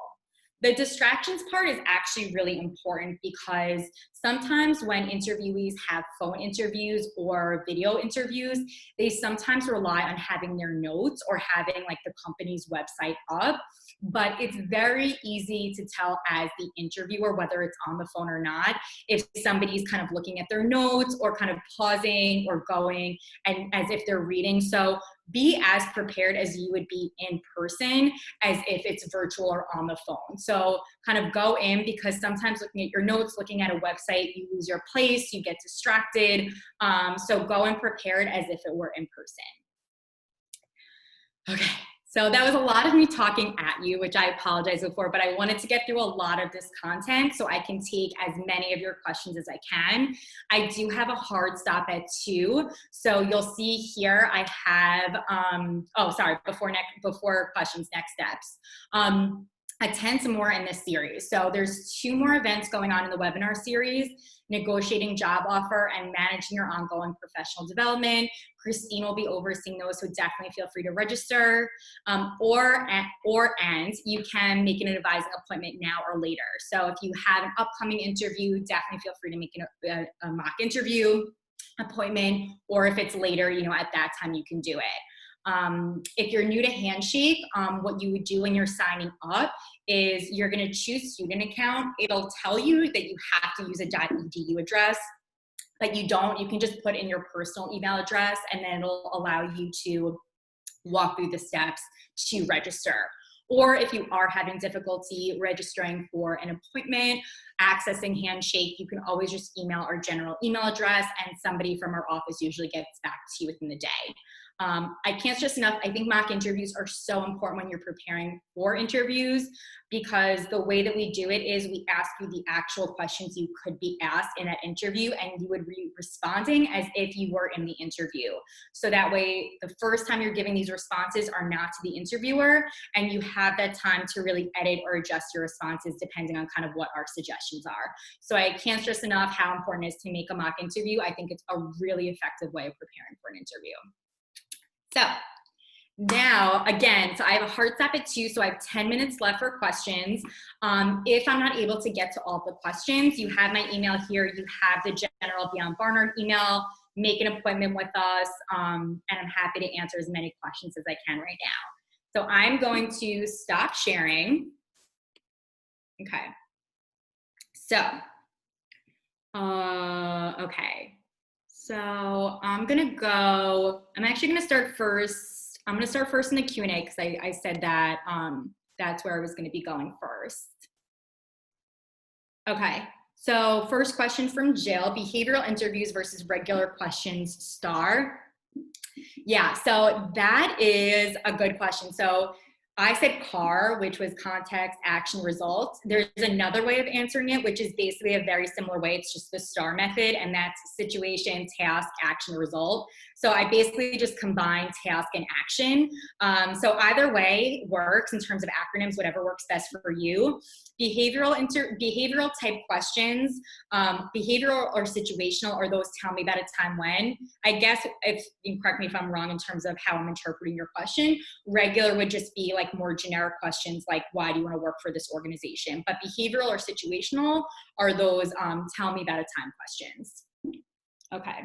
Speaker 1: The distractions part is actually really important because sometimes when interviewees have phone interviews or video interviews, they sometimes rely on having their notes or having the company's website up. But it's very easy to tell as the interviewer, whether it's on the phone or not, if somebody's kind of looking at their notes or kind of pausing or going and as if they're reading. So be as prepared as you would be in person as if it's virtual or on the phone. So kind of go in, because sometimes looking at your notes, looking at a website, you lose your place, you get distracted. So go in prepared as if it were in person. Okay. So that was a lot of me talking at you, which I apologize for, but I wanted to get through a lot of this content so I can take as many of your questions as I can. I do have a hard stop at 2. So you'll see here I have, before questions, next steps. Attend some more in this series. So there's 2 more events going on in the webinar series: negotiating job offer and managing your ongoing professional development. Christine will be overseeing those, so definitely feel free to register. Or you can make an advising appointment now or later. So if you have an upcoming interview, definitely feel free to make a mock interview appointment, or if it's later, at that time you can do it. If you're new to Handshake, what you would do when you're signing up is you're going to choose student account. It'll tell you that you have to use a .edu address, but you don't. You can just put in your personal email address, and then it'll allow you to walk through the steps to register. Or if you are having difficulty registering for an appointment, accessing Handshake, you can always just email our general email address, and somebody from our office usually gets back to you within the day. I can't stress enough, I think mock interviews are so important when you're preparing for interviews, because the way that we do it is we ask you the actual questions you could be asked in that interview, and you would be responding as if you were in the interview. So that way, the first time you're giving these responses are not to the interviewer, and you have that time to really edit or adjust your responses depending on kind of what our suggestions are. So I can't stress enough how important it is to make a mock interview. I think it's a really effective way of preparing for an interview. So now, again, so I have a hard stop at 2, so I have 10 minutes left for questions. If I'm not able to get to all the questions, you have my email here. You have the general Beyond Barnard email. Make an appointment with us, and I'm happy to answer as many questions as I can right now. So I'm going to stop sharing. Okay. So, okay. So I'm actually gonna start first. I'm gonna start first in the Q&A because I said that that's where I was gonna be going first. Okay, so first question from Jill: behavioral interviews versus regular questions, star. Yeah, so that is a good question. So I said CAR, which was context, action, results. There's another way of answering it, which is basically a very similar way. It's just the STAR method, and that's situation, task, action, result. So I basically just combine task and action. So either way works in terms of acronyms, whatever works best for you. Behavioral type questions, behavioral or situational, are those tell me about a time when. I guess, if you can correct me if I'm wrong in terms of how I'm interpreting your question. Regular would just be like more generic questions like, why do you want to work for this organization? But behavioral or situational are those tell me about a time questions. Okay.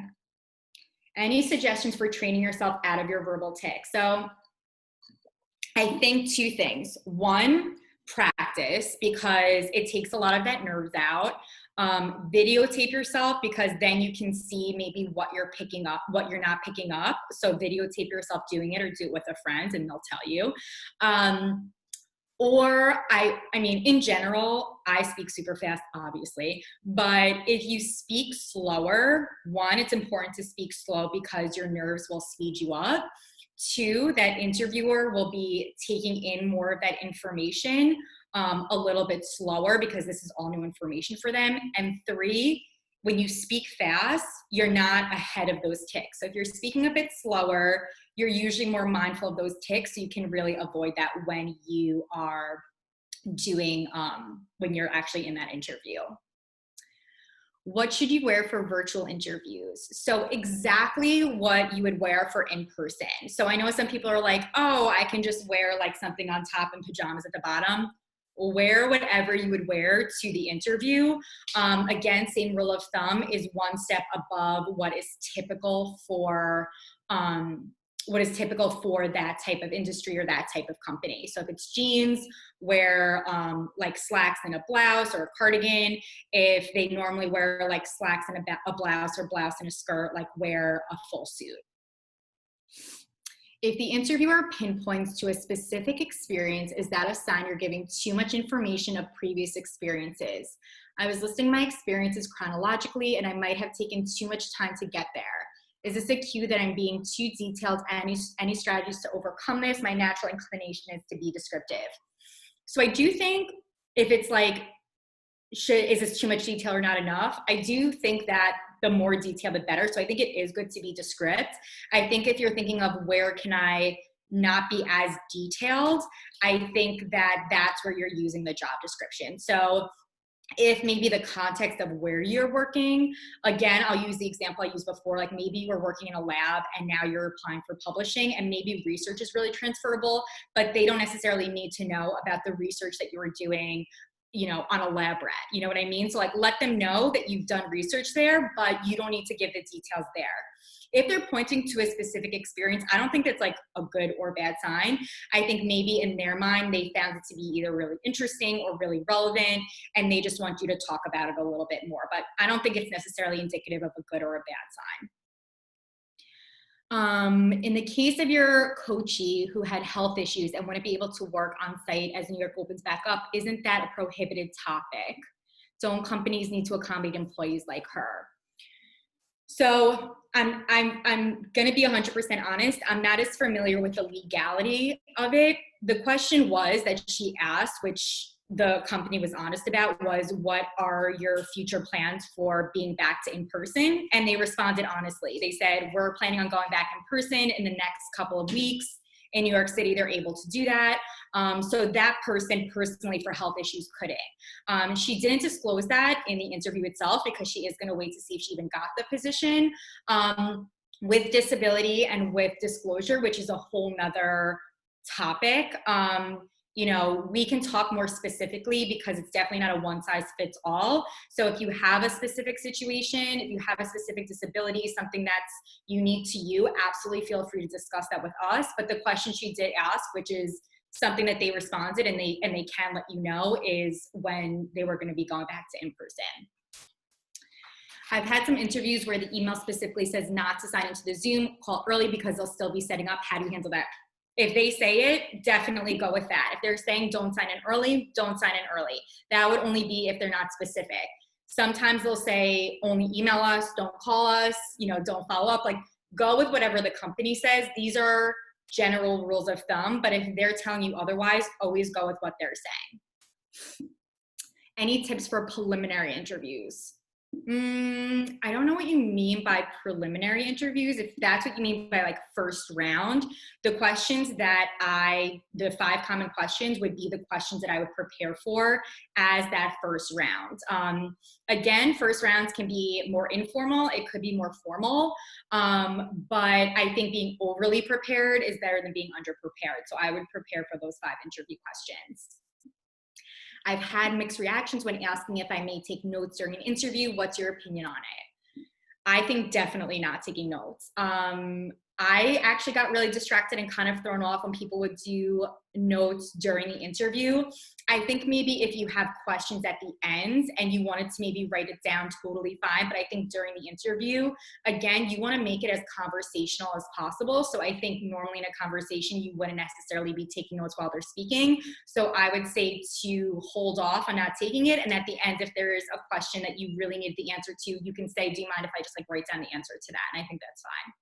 Speaker 1: Any suggestions for training yourself out of your verbal tic? So I think 2 things. 1, practice, because it takes a lot of that nerves out. Videotape yourself, because then you can see maybe what you're picking up, what you're not picking up. So videotape yourself doing it, or do it with a friend and they'll tell you. Or I mean, in general, I speak super fast, obviously, but if you speak slower, 1, it's important to speak slow because your nerves will speed you up. 2, that interviewer will be taking in more of that information a little bit slower because this is all new information for them. And 3, when you speak fast, you're not ahead of those tics. So if you're speaking a bit slower, you're usually more mindful of those tics, so you can really avoid that when you are doing, when you're actually in that interview. What should you wear for virtual interviews? So exactly what you would wear for in-person. So I know some people are like, oh, I can just wear like something on top and pajamas at the bottom. Wear whatever you would wear to the interview. Again, same rule of thumb is 1 step above what is typical for that type of industry or that type of company. So if it's jeans, wear like slacks and a blouse or a cardigan. If they normally wear like slacks and a blouse, or blouse and a skirt, like wear a full suit. If the interviewer pinpoints to a specific experience, is that a sign you're giving too much information of previous experiences? I was listing my experiences chronologically, and I might have taken too much time to get there. Is this a cue that I'm being too detailed? Any strategies to overcome this? My natural inclination is to be descriptive. So I do think if it's like, is this too much detail or not enough? I do think that the more detail, the better. So I think it is good to be descriptive. I think if you're thinking of where can I not be as detailed, I think that that's where you're using the job description. So if maybe the context of where you're working, again, I'll use the example I used before, like maybe you were working in a lab and now you're applying for publishing, and maybe research is really transferable, but they don't necessarily need to know about the research that you were doing, you know, on a lab rat, you know what I mean? So like, let them know that you've done research there, but you don't need to give the details there. If they're pointing to a specific experience, I don't think that's like a good or bad sign. I think maybe in their mind, they found it to be either really interesting or really relevant, and they just want you to talk about it a little bit more. But I don't think it's necessarily indicative of a good or a bad sign. In the case of your coachee who had health issues and wouldn't be able to work on site as New York opens back up, isn't that a prohibited topic? Don't companies need to accommodate employees like her? So I'm going to be 100% honest. I'm not as familiar with the legality of it. The question was that she asked, which the company was honest about, was what are your future plans for being back to in person? And they responded honestly. They said, we're planning on going back in person in the next couple of weeks. In New York City, they're able to do that. So that person personally for health issues couldn't. She didn't disclose that in the interview itself because she is gonna wait to see if she even got the position. With disability and with disclosure, which is a whole nother topic, you know, we can talk more specifically because it's definitely not a one size fits all. So if you have a specific situation, if you have a specific disability, something that's unique to you, absolutely feel free to discuss that with us. But the question she did ask, which is something that they responded and they can let you know, is when they were going to be going back to in person. I've had some interviews where the email specifically says not to sign into the Zoom call early because they'll still be setting up. How do you handle that? If they say it, definitely go with that. If they're saying don't sign in early, don't sign in early. That would only be if they're not specific. Sometimes they'll say only email us, don't call us, you know, don't follow up. Like, go with whatever the company says. These are general rules of thumb, but if they're telling you otherwise, always go with what they're saying. Any tips for preliminary interviews? I don't know what you mean by preliminary interviews. If that's what you mean by like first round, the questions that the 5 common questions would be the questions that I would prepare for as that first round. Again, first rounds can be more informal. It could be more formal. But I think being overly prepared is better than being underprepared. So I would prepare for those 5 interview questions. I've had mixed reactions when asking if I may take notes during an interview. What's your opinion on it? I think definitely not taking notes. I actually got really distracted and kind of thrown off when people would do notes during the interview. I think maybe if you have questions at the end and you wanted to maybe write it down, totally fine. But I think during the interview, again, you want to make it as conversational as possible. So I think normally in a conversation, you wouldn't necessarily be taking notes while they're speaking. So I would say to hold off on not taking it. And at the end, if there's a question that you really need the answer to, you can say, do you mind if I just like write down the answer to that? And I think that's fine.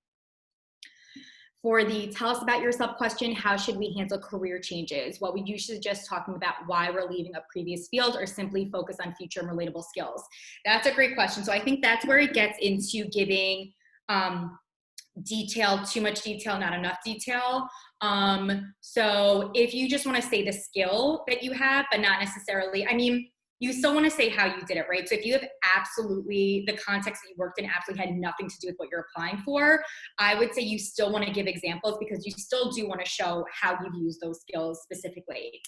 Speaker 1: For the tell us about yourself question, how should we handle career changes? Well, we usually just talking about why we're leaving a previous field or simply focus on future and relatable skills. That's a great question. So I think that's where it gets into giving detail, too much detail, not enough detail. So if you just want to say the skill that you have, but not necessarily, I mean, you still want to say how you did it, right? So if you have absolutely, the context that you worked in absolutely had nothing to do with what you're applying for, I would say you still want to give examples because you still do want to show how you've used those skills specifically.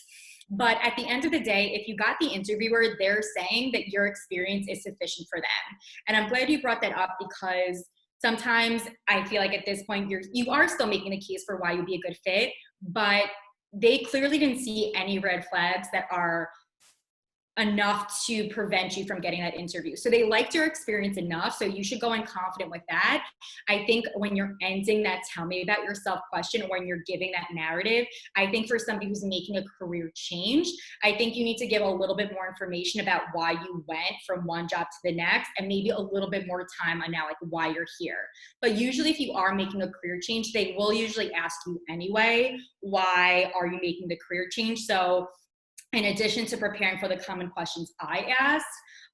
Speaker 1: But at the end of the day, if you got the interviewer, they're saying that your experience is sufficient for them. And I'm glad you brought that up because sometimes I feel like at this point, you are still making a case for why you'd be a good fit, but they clearly didn't see any red flags that are enough to prevent you from getting that interview. So they liked your experience enough, so you should go in confident with that. I think when you're ending that tell me about yourself question, when you're giving that narrative, I think for somebody who's making a career change, I think you need to give a little bit more information about why you went from one job to the next, and maybe a little bit more time on now, like why you're here. But usually if you are making a career change, they will usually ask you anyway, why are you making the career change? So in addition to preparing for the common questions I asked,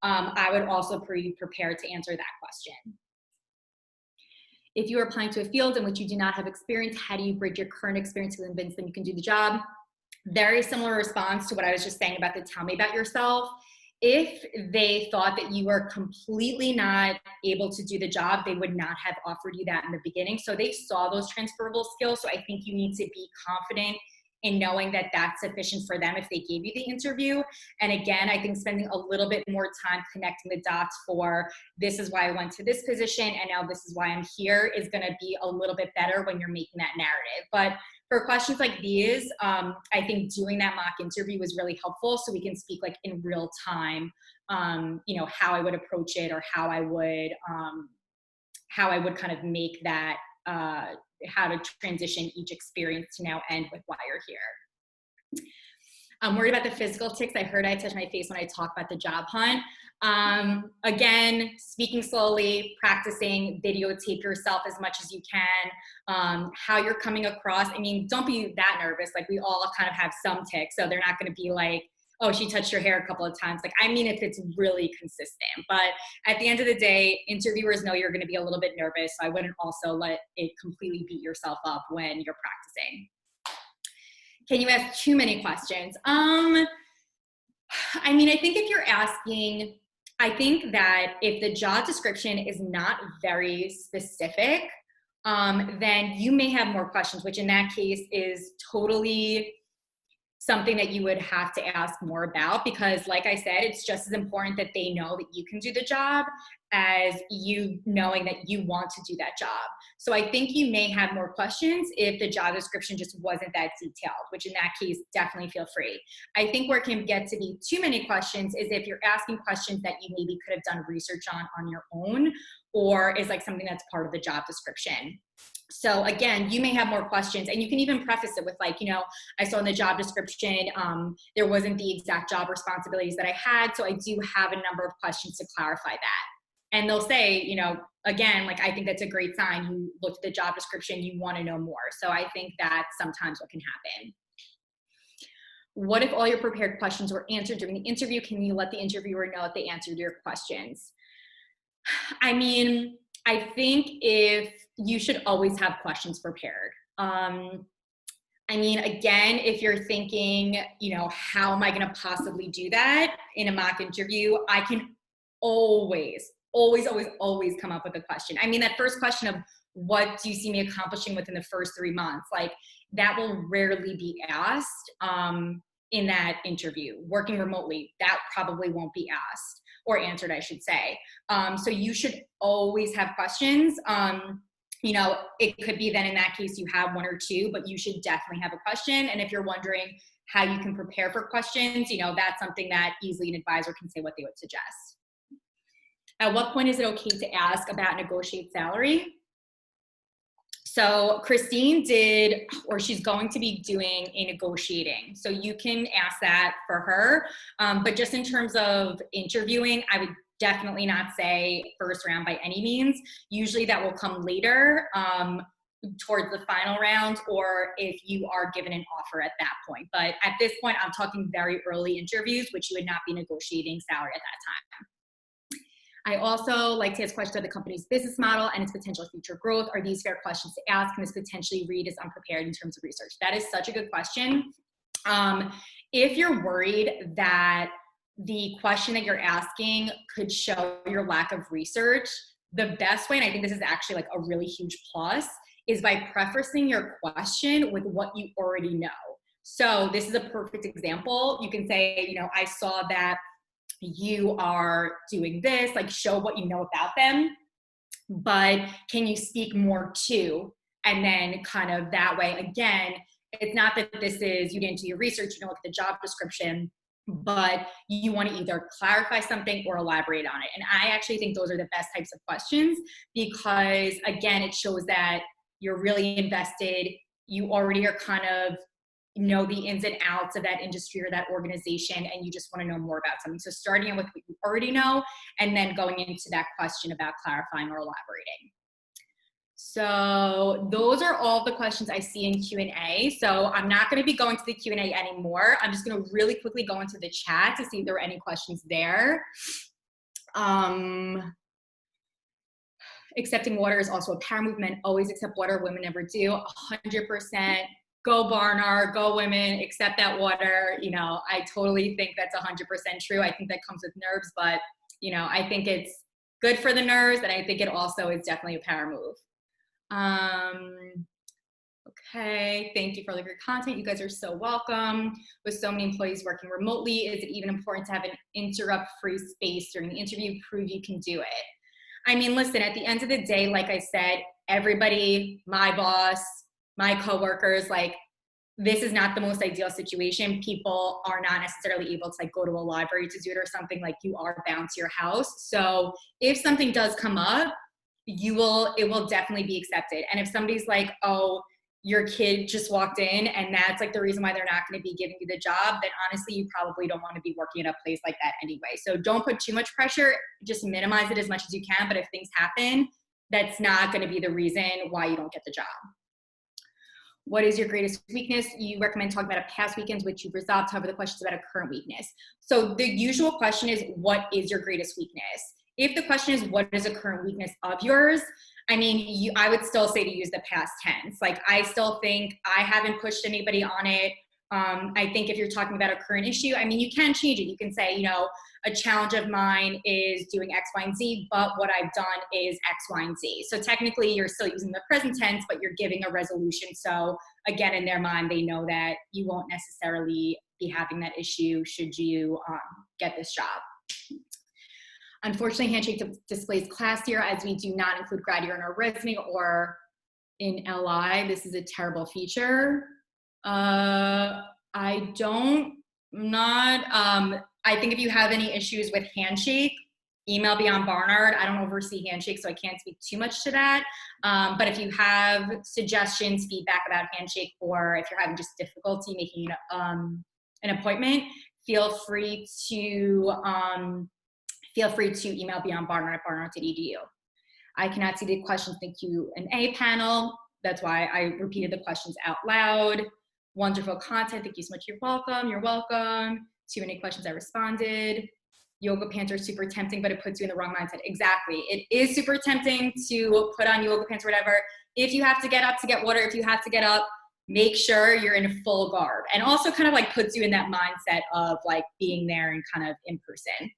Speaker 1: I would also be prepared to answer that question. If you are applying to a field in which you do not have experience, how do you bridge your current experience to convince them you can do the job? Very similar response to what I was just saying about the tell me about yourself. If they thought that you were completely not able to do the job, they would not have offered you that in the beginning. So they saw those transferable skills. So I think you need to be confident in knowing that that's sufficient for them if they gave you the interview. And again, I think spending a little bit more time connecting the dots for this is why I went to this position and now this is why I'm here is going to be a little bit better when you're making that narrative. But for questions like these, I think doing that mock interview was really helpful so we can speak like in real time, you know, how I would approach it or how I would kind of make that, how to transition each experience to now end with why you're here. I'm worried about the physical tics. I heard I touched my face when I talk about the job hunt. Again, speaking slowly, practicing, videotape yourself as much as you can, how you're coming across. I mean, don't be that nervous. Like we all kind of have some tics, so they're not going to be like, oh, she touched your hair a couple of times. Like, I mean, if it's really consistent, but at the end of the day, interviewers know you're going to be a little bit nervous. So I wouldn't also let it completely beat yourself up when you're practicing. Can you ask too many questions? I mean, I think if you're asking, I think that if the job description is not very specific, then you may have more questions, which in that case is totally something that you would have to ask more about, because like I said, it's just as important that they know that you can do the job as you knowing that you want to do that job. So I think you may have more questions if the job description just wasn't that detailed, which in that case, definitely feel free. I think where it can get to be too many questions is if you're asking questions that you maybe could have done research on your own, or is like something that's part of the job description. So again, you may have more questions, and you can even preface it with like, you know, I saw in the job description, there wasn't the exact job responsibilities that I had. So I do have a number of questions to clarify that. And they'll say, you know, again, like, I think that's a great sign. You looked at the job description, you want to know more. So I think that's sometimes what can happen. What if all your prepared questions were answered during the interview? Can you let the interviewer know that they answered your questions? I mean, I think if you should always have questions prepared. I mean, again, if you're thinking, you know, how am I going to possibly do that in a mock interview? I can always come up with a question. I mean, that first question of what do you see me accomplishing within the first 3 months? Like that will rarely be asked in that interview. Working remotely, that probably won't be asked or answered, I should say. So you should always have questions. You know, it could be then in that case you have 1 or 2, but you should definitely have a question. And if you're wondering how you can prepare for questions, you know, that's something that easily an advisor can say what they would suggest. At what point is it okay to ask about negotiate salary? So Christine did, or she's going to be doing a negotiating. So you can ask that for her. But just in terms of interviewing, I would definitely not say first round by any means. Usually that will come later towards the final round, or if you are given an offer at that point. But at this point, I'm talking very early interviews, which you would not be negotiating salary at that time. I also like to ask questions of the company's business model and its potential future growth. Are these fair questions to ask? Can this potentially read as unprepared in terms of research? That is such a good question. If you're worried that the question that you're asking could show your lack of research, the best way, and I think this is actually like a really huge plus, is by prefacing your question with what you already know. So this is a perfect example. You can say, you know, I saw that you are doing this, like show what you know about them, but can you speak more to, and then kind of that way, again, it's not that this is, you didn't do your research, you don't look at the job description, but you want to either clarify something or elaborate on it. And I actually think those are the best types of questions because, again, it shows that you're really invested. You already are kind of know the ins and outs of that industry or that organization, and you just want to know more about something. So starting with what you already know and then going into that question about clarifying or elaborating. So those are all the questions I see in Q&A. So I'm not going to be going to the Q&A anymore. I'm just going to really quickly go into the chat to see if there are any questions there. Accepting water is also a power movement. Always accept water. Women never do. 100%. Go Barnard, go women, accept that water. You know, I totally think that's 100% true. I think that comes with nerves, but, you know, I think it's good for the nerves, and I think it also is definitely a power move. Okay, thank you for all of your content. You guys are so welcome. With so many employees working remotely, is it even important to have an interrupt-free space during the interview? Prove you can do it. I mean, listen, at the end of the day, like I said, everybody, my boss, my coworkers, like, this is not the most ideal situation. People are not necessarily able to like go to a library to do it or something. Like, you are bound to your house. So if something does come up, it will definitely be accepted. And if somebody's like, oh, your kid just walked in and that's like the reason why they're not going to be giving you the job, then honestly, you probably don't want to be working at a place like that anyway. So don't put too much pressure, just minimize it as much as you can. But if things happen, that's not going to be the reason why you don't get the job. What is your greatest weakness? You recommend talking about a past weakness which you've resolved. However, the question is about a current weakness. So the usual question is, what is your greatest weakness? If the question is, what is a current weakness of yours? I mean, I would still say to use the past tense. Like, I still think I haven't pushed anybody on it. I think if you're talking about a current issue, I mean, you can change it. You can say, you know, a challenge of mine is doing X, Y, and Z, but what I've done is X, Y, and Z. So technically you're still using the present tense, but you're giving a resolution. So again, in their mind, they know that you won't necessarily be having that issue should you get this job. Unfortunately, Handshake displays class here as we do not include grad year in our resume or in LI. This is a terrible feature. I think if you have any issues with Handshake, email Beyond Barnard. I don't oversee Handshake, so I can't speak too much to that. But if you have suggestions, feedback about Handshake, or if you're having just difficulty making an appointment, feel free to email Beyond Barnard at barnard.edu. I cannot see the questions in the Q&A panel. That's why I repeated the questions out loud. Wonderful content. Thank you so much. You're welcome. You're welcome. Too many questions I responded. Yoga pants are super tempting, but it puts you in the wrong mindset. Exactly. It is super tempting to put on yoga pants or whatever. If you have to get up to get water, if you have to get up, make sure you're in full garb. And also kind of like puts you in that mindset of like being there and kind of in person.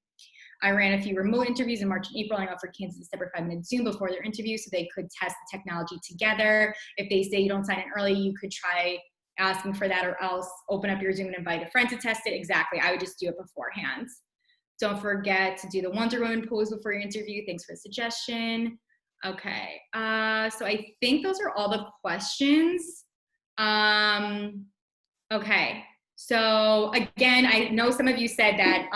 Speaker 1: I ran a few remote interviews in March and April. I offered candidates a separate 5-minute Zoom before their interview so they could test the technology together. If they say you don't sign in early, you could try asking for that, or else open up your Zoom and invite a friend to test it. Exactly. I would just do it beforehand. Don't forget to do the Wonder Woman pose before your interview. Thanks for the suggestion. Okay. So I think those are all the questions. Okay. So again, I know some of you said that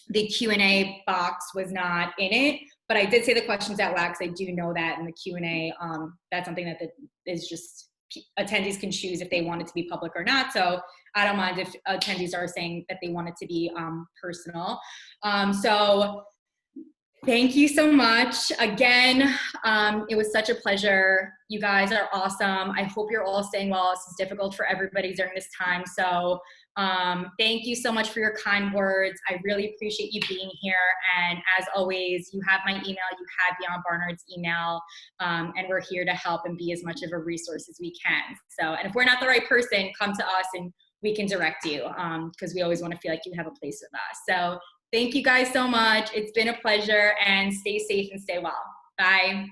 Speaker 1: the Q&A box was not in it, but I did say the questions out loud because I do know that in the Q&A, that's something that is just attendees can choose if they want it to be public or not. So I don't mind if attendees are saying that they want it to be personal. So thank you so much. Again, it was such a pleasure. You guys are awesome. I hope you're all staying well. This is difficult for everybody during this time. So thank you so much for your kind words. I really appreciate you being here. And as always, you have my email, you have Beyond Barnard's email, and we're here to help and be as much of a resource as we can. So, and if we're not the right person, come to us and we can direct you, because we always want to feel like you have a place with us. So thank you guys so much. It's been a pleasure, and stay safe and stay well. Bye.